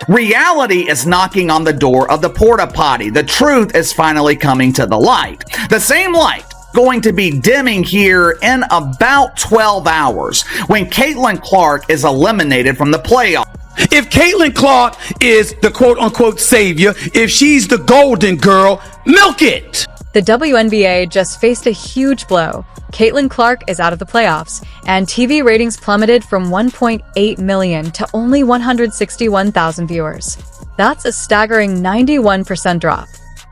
Reality is knocking on the door of the porta potty. The truth is finally coming to the light. The same light going to be dimming here in about 12 hours when Caitlin Clark is eliminated from the playoffs. If Caitlin Clark is the quote-unquote savior, if she's the golden girl, milk it! The WNBA just faced a huge blow. Caitlin Clark is out of the playoffs, and TV ratings plummeted from 1.8 million to only 161,000 viewers. That's a staggering 91% drop.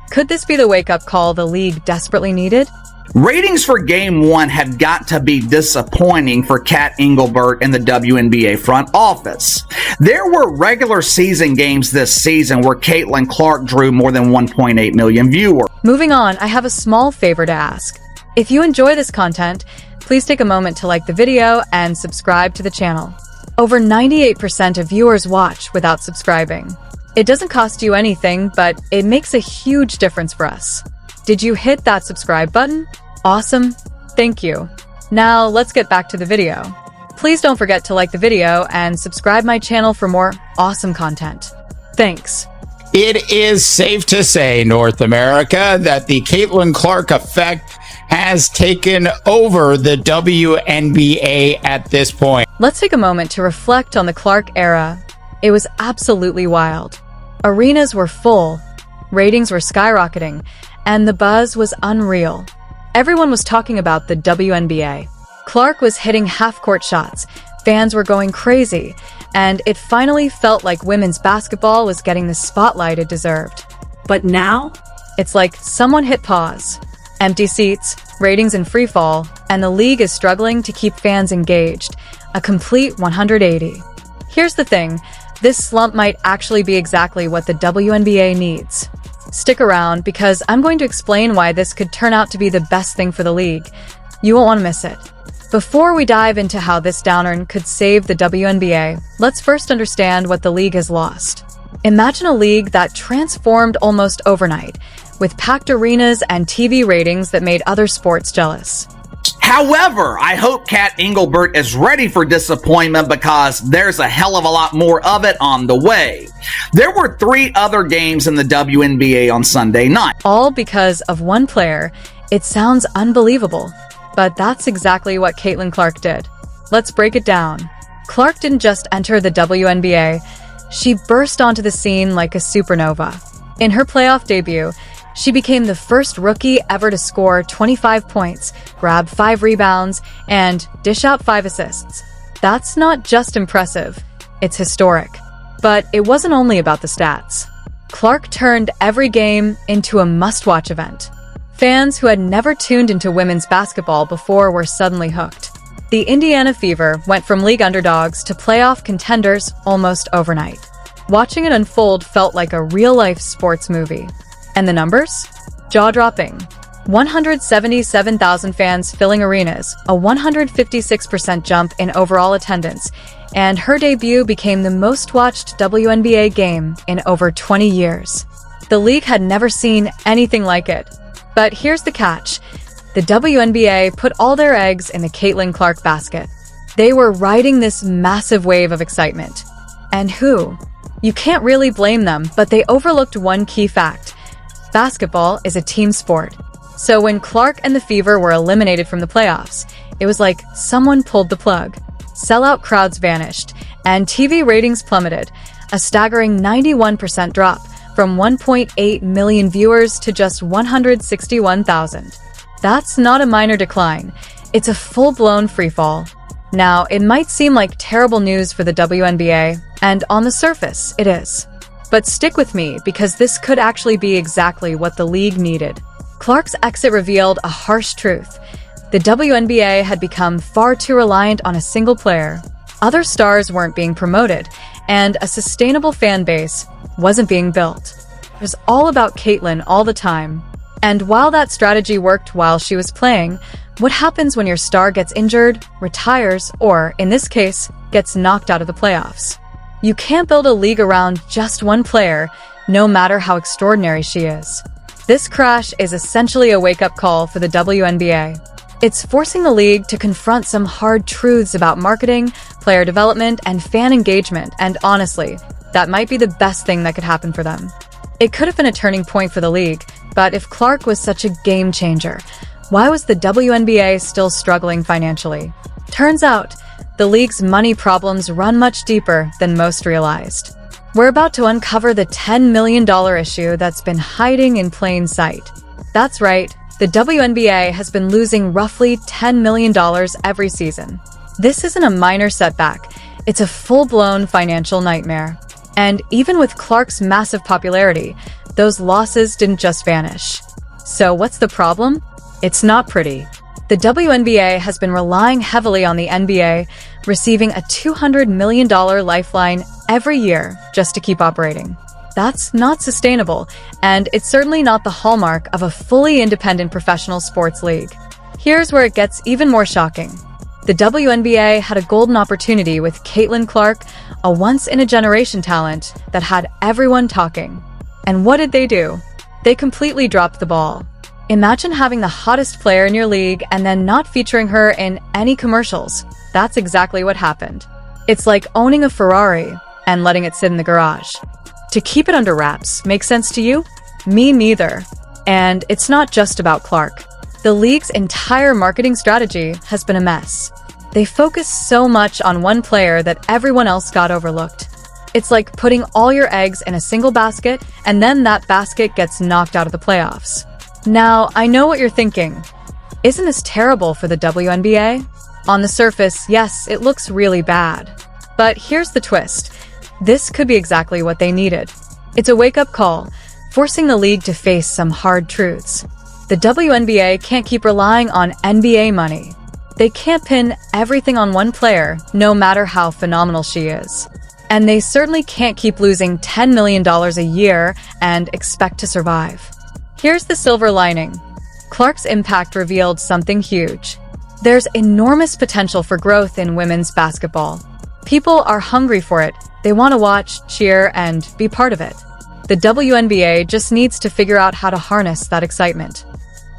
Could this be the wake-up call the league desperately needed? Ratings for Game 1 had got to be disappointing for Kat Engelbert and the WNBA front office. There were regular season games this season where Caitlin Clark drew more than 1.8 million viewers. Moving on, I have a small favor to ask. If you enjoy this content, please take a moment to like the video and subscribe to the channel. Over 98% of viewers watch without subscribing. It doesn't cost you anything, but it makes a huge difference for us. Did you hit that subscribe button? Awesome. Thank you. Now let's get back to the video. Please don't forget to like the video and subscribe my channel for more awesome content. Thanks. It is safe to say, North America, that the Caitlin Clark effect has taken over the WNBA at this point. Let's take a moment to reflect on the Clark era. It was absolutely wild. Arenas were full, ratings were skyrocketing, and the buzz was unreal. Everyone was talking about the WNBA. Clark was hitting half-court shots, fans were going crazy, and it finally felt like women's basketball was getting the spotlight it deserved. But now, it's like someone hit pause. Empty seats, ratings in free fall, and the league is struggling to keep fans engaged. A complete 180. Here's the thing, this slump might actually be exactly what the WNBA needs. Stick around because I'm going to explain why this could turn out to be the best thing for the league. You won't want to miss it. Before we dive into how this downturn could save the WNBA, let's first understand what the league has lost. Imagine a league that transformed almost overnight, with packed arenas and TV ratings that made other sports jealous. However, I hope Kat Engelbert is ready for disappointment because there's a hell of a lot more of it on the way. There were 3 other games in the WNBA on Sunday night. All because of one player. It sounds unbelievable, but that's exactly what Caitlin Clark did. Let's break it down. Clark didn't just enter the WNBA, she burst onto the scene like a supernova. In her playoff debut, she became the first rookie ever to score 25 points, grab 5 rebounds, and dish out 5 assists. That's not just impressive, it's historic. But it wasn't only about the stats. Clark turned every game into a must-watch event. Fans who had never tuned into women's basketball before were suddenly hooked. The Indiana Fever went from league underdogs to playoff contenders almost overnight. Watching it unfold felt like a real-life sports movie. And the numbers? Jaw-dropping. 177,000 fans filling arenas, a 156% jump in overall attendance, and her debut became the most-watched WNBA game in over 20 years. The league had never seen anything like it. But here's the catch. The WNBA put all their eggs in the Caitlin Clark basket. They were riding this massive wave of excitement. And who? You can't really blame them, but they overlooked one key fact. Basketball is a team sport. So when Clark and the Fever were eliminated from the playoffs, it was like someone pulled the plug. Sellout crowds vanished, and TV ratings plummeted, a staggering 91% drop from 1.8 million viewers to just 161,000. That's not a minor decline, it's a full-blown freefall. Now, it might seem like terrible news for the WNBA, and on the surface, it is. But stick with me because this could actually be exactly what the league needed. Clark's exit revealed a harsh truth. The WNBA had become far too reliant on a single player. Other stars weren't being promoted, and a sustainable fan base wasn't being built. It was all about Caitlin all the time. And while that strategy worked while she was playing, what happens when your star gets injured, retires, or, in this case, gets knocked out of the playoffs? You can't build a league around just one player, no matter how extraordinary she is. This crash is essentially a wake-up call for the WNBA. It's forcing the league to confront some hard truths about marketing, player development, and fan engagement, and honestly, That might be the best thing that could happen for them. It could have been a turning point for the league, but if Clark was such a game changer, why was the WNBA still struggling financially? Turns out, the league's money problems run much deeper than most realized. We're about to uncover the $10 million issue that's been hiding in plain sight. That's right, the WNBA has been losing roughly $10 million every season. This isn't a minor setback, it's a full-blown financial nightmare. And even with Clark's massive popularity, those losses didn't just vanish. So what's the problem? It's not pretty. The WNBA has been relying heavily on the NBA, receiving a $200 million lifeline every year just to keep operating. That's not sustainable, and it's certainly not the hallmark of a fully independent professional sports league. Here's where it gets even more shocking. The WNBA had a golden opportunity with Caitlin Clark, a once-in-a-generation talent that had everyone talking. And what did they do? They completely dropped the ball. Imagine having the hottest player in your league and then not featuring her in any commercials. That's exactly what happened. It's like owning a Ferrari and letting it sit in the garage. To keep it under wraps makes sense to you? Me neither. And it's not just about Clark. The league's entire marketing strategy has been a mess. They focus so much on one player that everyone else got overlooked. It's like putting all your eggs in a single basket and then that basket gets knocked out of the playoffs. Now, I know what you're thinking. Isn't this terrible for the WNBA? On the surface, yes, it looks really bad. But here's the twist. This could be exactly what they needed. It's a wake-up call, forcing the league to face some hard truths. The WNBA can't keep relying on NBA money. They can't pin everything on one player, no matter how phenomenal she is. And they certainly can't keep losing $10 million a year and expect to survive. Here's the silver lining. Clark's impact revealed something huge. There's enormous potential for growth in women's basketball. People are hungry for it. They want to watch, cheer, and be part of it. The WNBA just needs to figure out how to harness that excitement.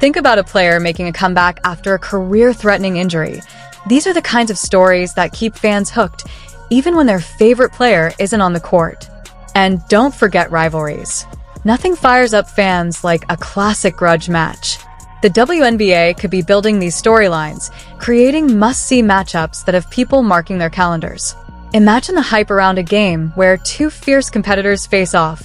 Think about a player making a comeback after a career-threatening injury. These are the kinds of stories that keep fans hooked, even when their favorite player isn't on the court. And don't forget rivalries. Nothing fires up fans like a classic grudge match. The WNBA could be building these storylines, creating must-see matchups that have people marking their calendars. Imagine the hype around a game where two fierce competitors face off,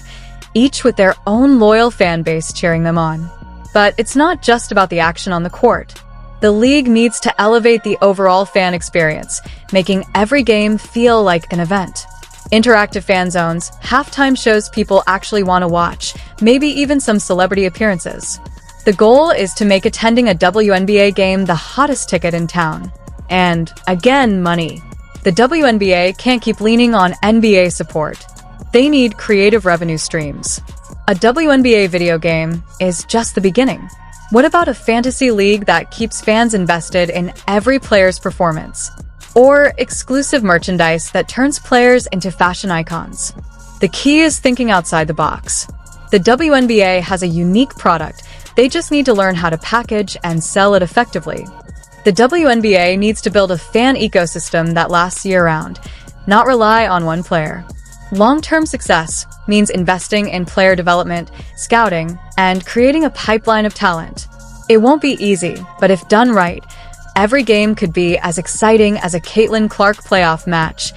each with their own loyal fan base cheering them on. But it's not just about the action on the court. The league needs to elevate the overall fan experience, making every game feel like an event. Interactive fan zones, halftime shows people actually want to watch, maybe even some celebrity appearances. The goal is to make attending a WNBA game the hottest ticket in town. And, again, money. The WNBA can't keep leaning on NBA support. They need creative revenue streams. A WNBA video game is just the beginning. What about a fantasy league that keeps fans invested in every player's performance? Or exclusive merchandise that turns players into fashion icons? The key is thinking outside the box. The WNBA has a unique product. They just need to learn how to package and sell it effectively. The WNBA needs to build a fan ecosystem that lasts year-round, not rely on one player. Long-term success means investing in player development, scouting, and creating a pipeline of talent. It won't be easy, but if done right, every game could be as exciting as a Caitlin Clark playoff match,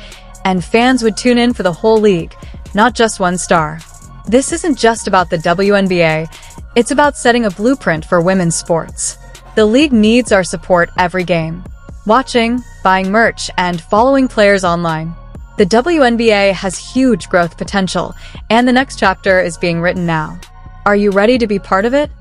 and fans would tune in for the whole league, not just one star. This isn't just about the WNBA, it's about setting a blueprint for women's sports. The league needs our support every game. Watching, buying merch, and following players online. The WNBA has huge growth potential, and the next chapter is being written now. Are you ready to be part of it?